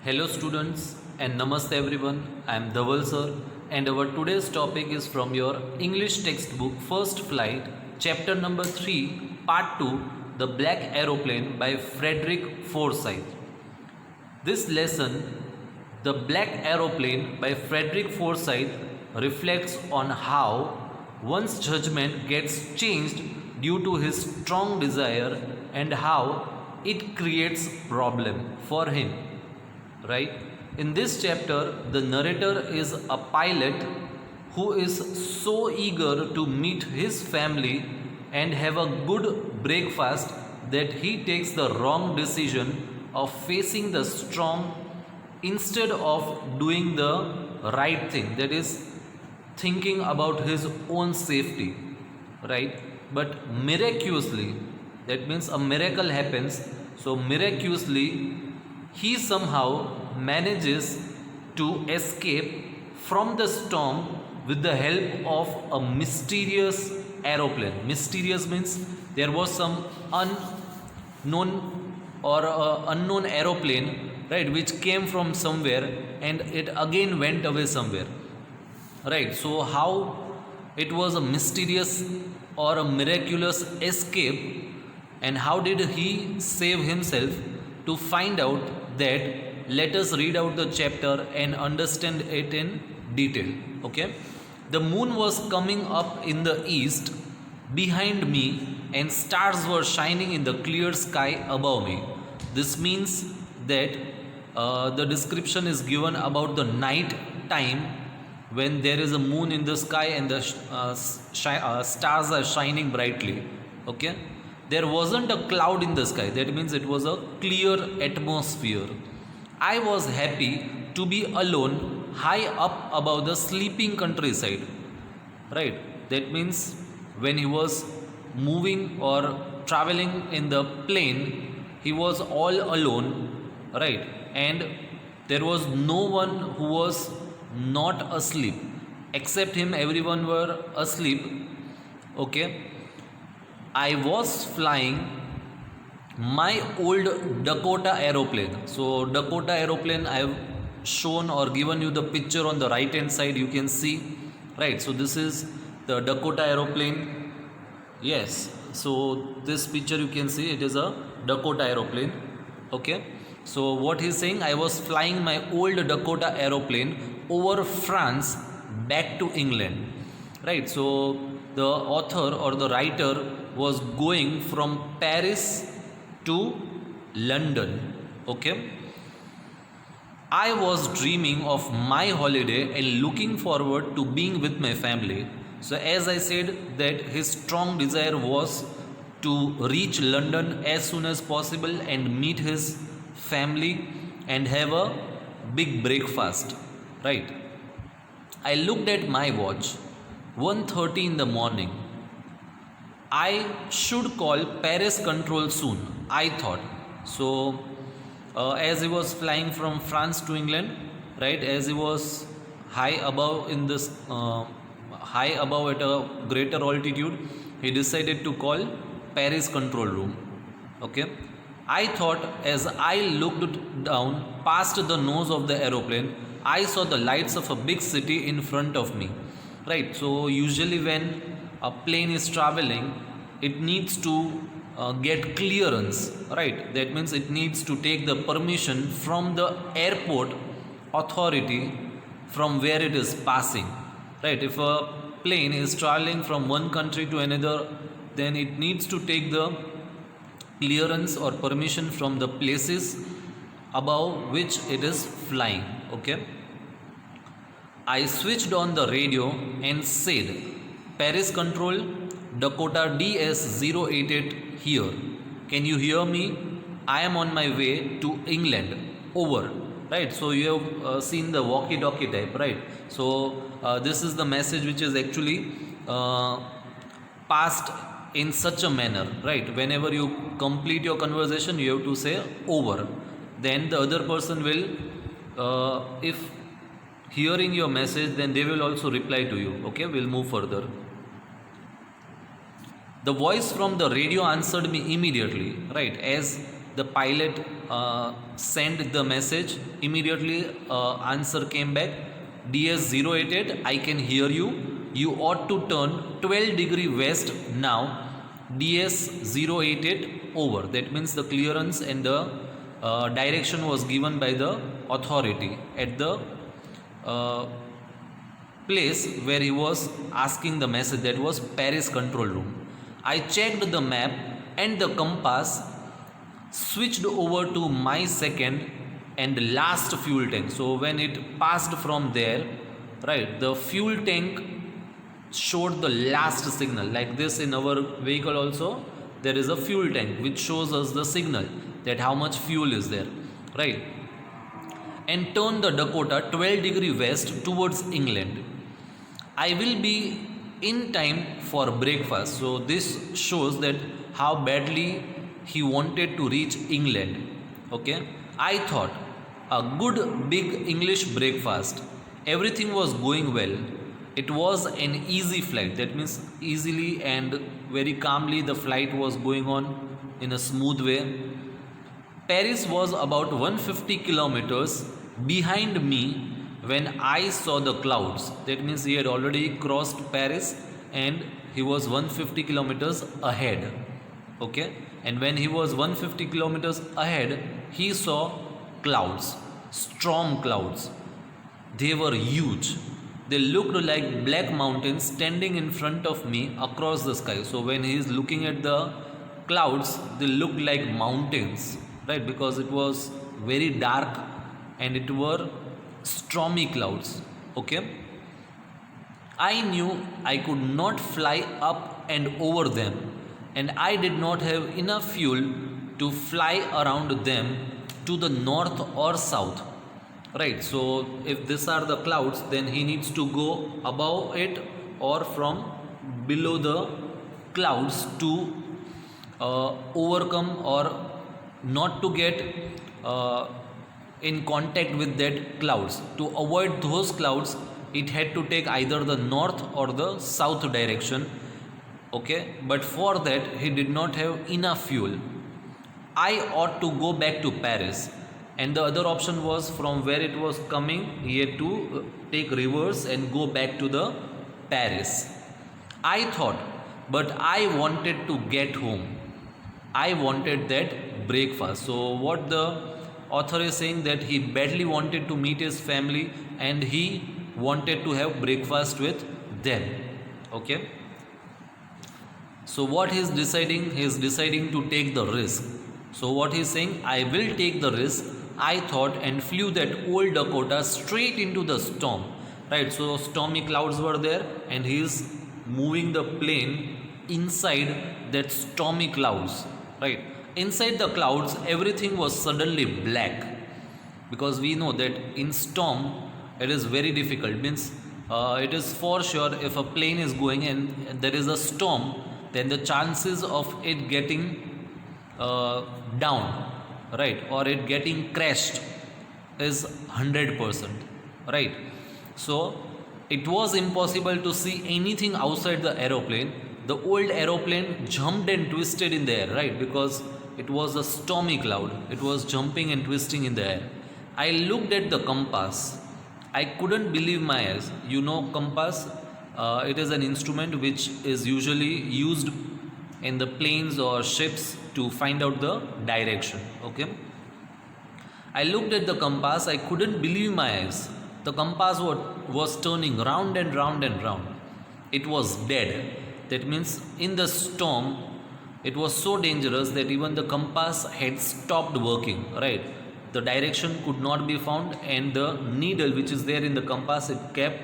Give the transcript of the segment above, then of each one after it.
Hello students and namaste everyone. I am Dhaval sir and our today's topic is from your English textbook First Flight, chapter number 3, part 2, The Black Aeroplane by Frederick Forsyth. This lesson, The Black Aeroplane by Frederick Forsyth, reflects on how one's judgment gets changed due to his strong desire and how it creates problem for him, right? In this chapter, the narrator is a pilot who is so eager to meet his family and have a good breakfast that he takes the wrong decision of facing the storm instead of doing the right thing, that is thinking about his own safety, right? But miraculously, that means a miracle happens. So miraculously he somehow manages to escape from the storm with the help of a mysterious aeroplane. Mysterious means there was some unknown or unknown aeroplane, right, which came from somewhere and it again went away somewhere, right? So how it was a mysterious or a miraculous escape, and how did he save himself? To find out that, let us read out the chapter and understand it in detail. Okay, the moon was coming up in the east behind me and stars were shining in the clear sky above me. This means that the description is given about the night time when there is a moon in the sky and the stars are shining brightly. Okay, there wasn't a cloud in the sky, that means it was a clear atmosphere. I was happy to be alone high up above the sleeping countryside, right? That means when he was moving or traveling in the plane, he was all alone, right? And there was no one who was not asleep. Except him, everyone were asleep. Okay, I was flying my old Dakota aeroplane. So Dakota aeroplane, I have shown or given you the picture on the right hand side, you can see, right? So this is the Dakota aeroplane. Yes, so this picture you can see, it is a Dakota aeroplane. Okay, so what he's saying, I was flying my old Dakota aeroplane over France back to England, right? So the author or the writer was going from Paris to London. Okay, I was dreaming of my holiday and looking forward to being with my family. So as I said, that his strong desire was to reach London as soon as possible and meet his family and have a big breakfast, right? I looked at my watch, 1:30 in the morning. I should call Paris control soon, I thought. So as he was flying from France to England, right, as he was high above in this high above at a greater altitude, he decided to call Paris control room. Okay, I thought, as I looked down past the nose of the aeroplane, I saw the lights of a big city in front of me, right? So usually when a plane is traveling, it needs to get clearance, right? That means it needs to take the permission from the airport authority from where it is passing, right? If a plane is traveling from one country to another, then it needs to take the clearance or permission from the places above which it is flying. Okay, I switched on the radio and said, Paris control, Dakota DS-088 here. Can you hear me? I am on my way to England. Over. Right, so you have seen the walkie-talkie type, right? So this is the message which is actually passed in such a manner, right? Whenever you complete your conversation, you have to say over. Then the other person will, if hearing your message, then they will also reply to you. Okay, we'll move further. The voice from the radio answered me immediately, right? As the pilot sent the message. Immediately answer came back, DS088, I can hear you. You ought to turn 12 degree west now. DS088 over. That means the clearance and the direction was given by the authority at the place where he was asking the message. That was Paris control room. I checked the map and the compass, switched over to my second and last fuel tank. So when it passed from there, right, the fuel tank showed the last signal. Like this in our vehicle also, there is a fuel tank which shows us the signal that how much fuel is there, right? And turn the Dakota 12 degree west towards England. I will be in time for breakfast. So this shows that how badly he wanted to reach England. Okay, I thought a good big English breakfast. Everything was going well. It was an easy flight. That means easily and very calmly the flight was going on in a smooth way. Paris was about 150 kilometers behind me when I saw the clouds. That means he had already crossed Paris and he was 150 kilometers ahead. Okay, and when he was 150 kilometers ahead, he saw clouds, storm clouds. They were huge. They looked like black mountains standing in front of me across the sky. So when he is looking at the clouds, they looked like mountains, right? Because it was very dark and it were stormy clouds. Okay, I knew I could not fly up and over them, and I did not have enough fuel to fly around them to the north or south, right? So if these are the clouds, then he needs to go above it or from below the clouds to overcome or not to get in contact with that clouds. To avoid those clouds, it had to take either the north or the south direction. Okay, but for that he did not have enough fuel. I ought to go back to Paris, and the other option was from where it was coming, he had to take reverse and go back to the Paris. I thought, but I wanted to get home. I wanted that breakfast. So what the author is saying, that he badly wanted to meet his family and he wanted to have breakfast with them. Okay, so what he is deciding? He is deciding to take the risk. So what he is saying, I will take the risk, I thought, and flew that old Dakota straight into the storm, right? So stormy clouds were there and he is moving the plane inside that stormy clouds, right? Inside the clouds, everything was suddenly black, because we know that in storm it is very difficult. Means it is for sure, if a plane is going and there is a storm, then the chances of it getting down, right, or it getting crashed is 100%, right? So it was impossible to see anything outside the aeroplane. The old aeroplane jumped and twisted in the air, right, because it was a stormy cloud. It was jumping and twisting in the air. I looked at the compass. I couldn't believe my eyes. You know compass, it is an instrument which is usually used in the planes or ships to find out the direction. Okay, I looked at the compass. I couldn't believe my eyes. The compass was turning round and round and round. It was dead. That means in the storm, it was so dangerous that even the compass had stopped working, right? The direction could not be found, and the needle which is there in the compass, it kept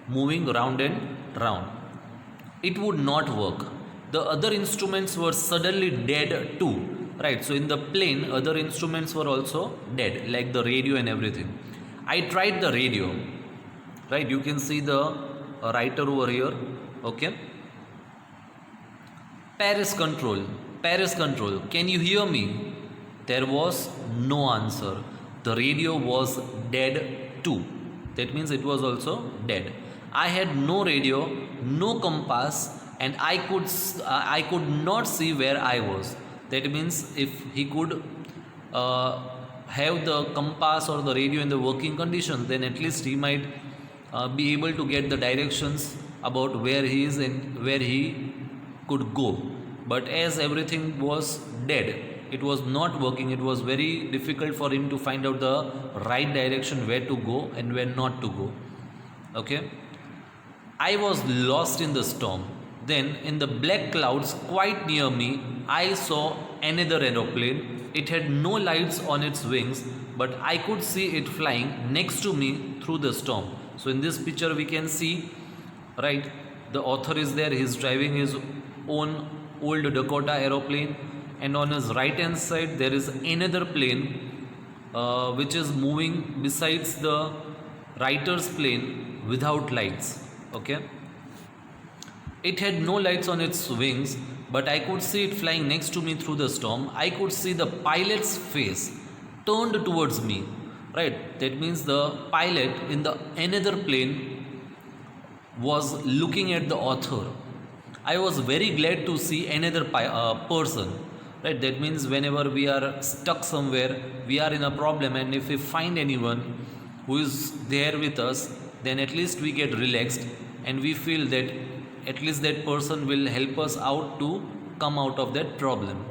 moving round and round. It would not work. The other instruments were suddenly dead too, right? So in the plane, other instruments were also dead, like the radio and everything. I tried the radio, right? You can see the writer over here. Okay, Paris control, Paris control, can you hear me? There was no answer. The radio was dead too. That means it was also dead. I had no radio, no compass, and I could not see where I was. That means if he could have the compass or the radio in the working condition, then at least he might be able to get the directions about where he is and where he could go. But as everything was dead, it was not working, it was very difficult for him to find out the right direction, where to go and where not to go. Okay. I was lost in the storm. Then, in the black clouds quite near me, I saw another aeroplane. It had no lights on its wings, but I could see it flying next to me through the storm. So, in this picture, we can see, right, the author is there, he is driving his own old Dakota aeroplane, and on his right hand side, there is another plane which is moving besides the writer's plane without lights. Okay, it had no lights on its wings, but I could see it flying next to me through the storm. I could see the pilot's face turned towards me. Right, that means the pilot in the another plane was looking at the author. I was very glad to see another person. Right, that means whenever we are stuck somewhere, we are in a problem, and if we find anyone who is there with us, then at least we get relaxed and we feel that at least that person will help us out to come out of that problem.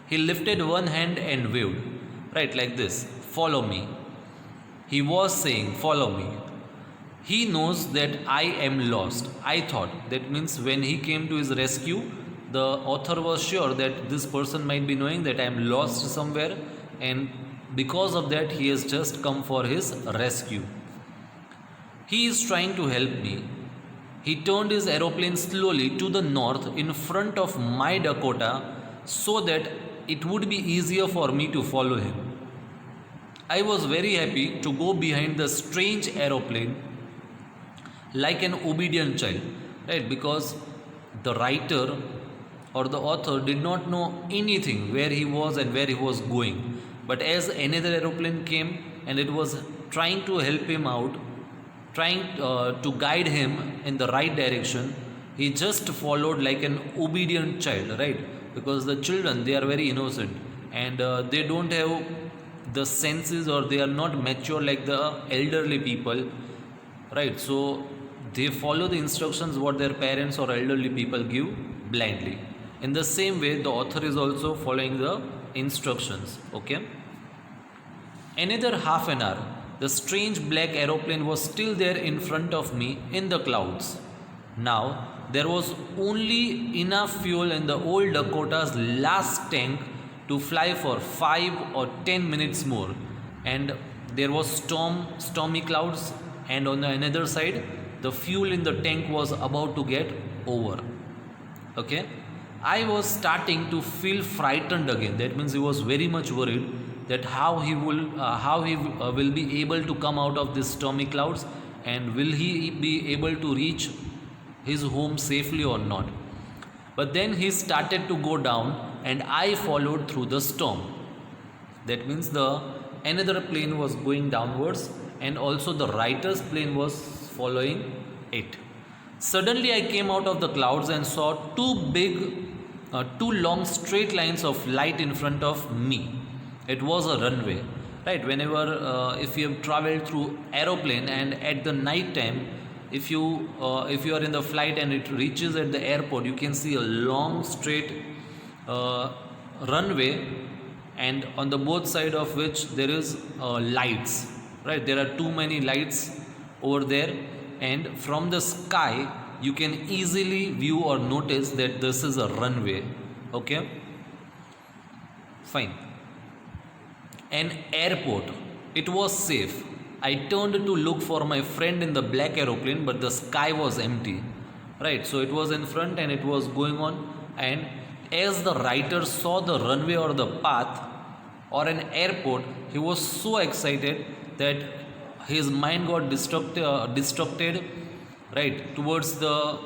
He lifted one hand and waved, right, like this, follow me. He was saying, follow me. He knows that I am lost. I thought that means when he came to his rescue, the author was sure that this person might be knowing that I am lost somewhere, and because of that, he has just come for his rescue. He is trying to help me. He turned his aeroplane slowly to the north in front of my Dakota so that it would be easier for me to follow him. I was very happy to go behind the strange aeroplane like an obedient child, right? Because the writer or the author did not know anything where he was and where he was going. But as another aeroplane came and it was trying to help him out, trying to guide him in the right direction, he just followed like an obedient child, right? Because the children, they are very innocent, and they don't have the senses, or they are not mature like the elderly people, right? So they follow the instructions what their parents or elderly people give blindly. In the same way, the author is also following the instructions. Okay. Another half an hour, the strange black aeroplane was still there in front of me in the clouds. Now, there was only enough fuel in the old Dakota's last tank to fly for 5 or 10 minutes more. And there was stormy clouds, and on the another side, the fuel in the tank was about to get over. Okay. I was starting to feel frightened again. That means he was very much worried that how he will be able to come out of these stormy clouds, and will he be able to reach his home safely or not. But then he started to go down, and I followed through the storm. That means the another plane was going downwards, and also the writer's plane was following it. Suddenly I came out of the clouds and saw two long straight lines of light in front of me. It was a runway, right? Whenever if you have traveled through aeroplane, and at the night time, if you are in the flight and it reaches at the airport, you can see a long straight runway, and on the both side of which there is lights, right? There are too many lights over there, and from the sky you can easily view or notice that this is a runway. Okay, fine. An airport. It was safe. I turned to look for my friend in the black aeroplane, but the sky was empty, right? So it was in front and it was going on, and as the writer saw the runway or the path or an airport, he was so excited that his mind got distracted, right, towards the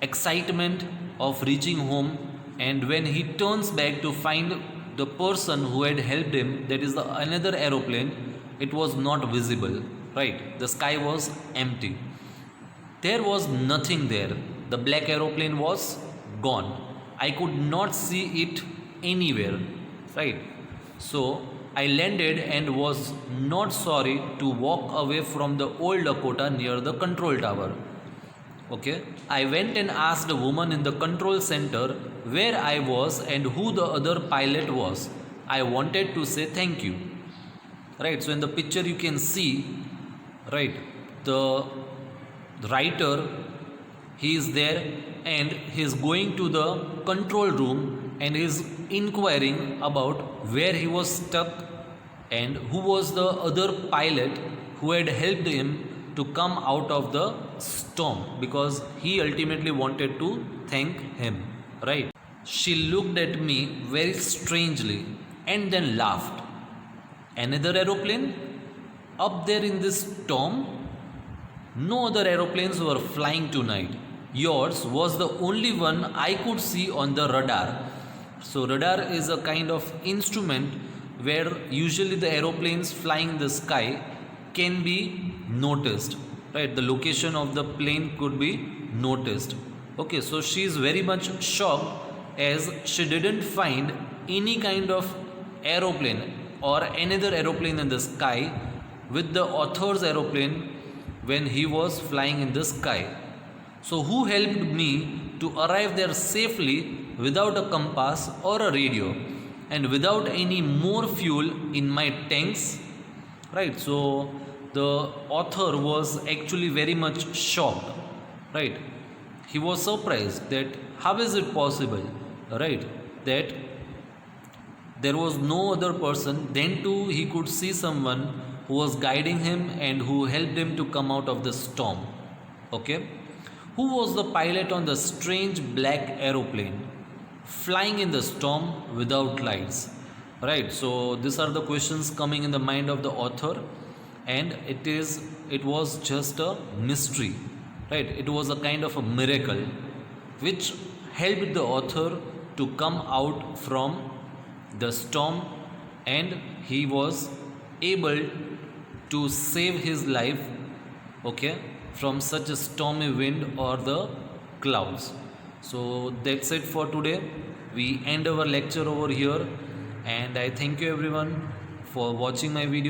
excitement of reaching home. And when he turns back to find the person who had helped him, that is the another aeroplane, it was not visible, right? The sky was empty. There was nothing there. The black aeroplane was gone. I could not see it anywhere, right? So I landed and was not sorry to walk away from the old Dakota near the control tower. Okay, I went and asked a woman in the control center where I was and who the other pilot was. I wanted to say thank you. Right, so in the picture you can see, right, the writer, he is there and he is going to the control room and he is inquiring about where he was stuck and who was the other pilot who had helped him to come out of the storm, because he ultimately wanted to thank him, right? She looked at me very strangely and then laughed. Another aeroplane? Up there in this storm? No other aeroplanes were flying tonight. Yours was the only one I could see on the radar. So radar is a kind of instrument where usually the aeroplanes flying in the sky can be noticed. Right, the location of the plane could be noticed. Okay, so she is very much shocked as she didn't find any kind of aeroplane or another aeroplane in the sky with the author's aeroplane when he was flying in the sky. So who helped me to arrive there safely without a compass or a radio and without any more fuel in my tanks? Right, so the author was actually very much shocked. Right, he was surprised that how is it possible, right, that there was no other person. Then too he could see someone who was guiding him and who helped him to come out of the storm. Okay, who was the pilot on the strange black aeroplane flying in the storm without lights? Right, so these are the questions coming in the mind of the author, and it was just a mystery. Right, it was a kind of a miracle which helped the author to come out from the storm, and he was able to save his life, okay, from such a stormy wind or the clouds. So that's it for today. We end our lecture over here, and I thank you everyone for watching my video.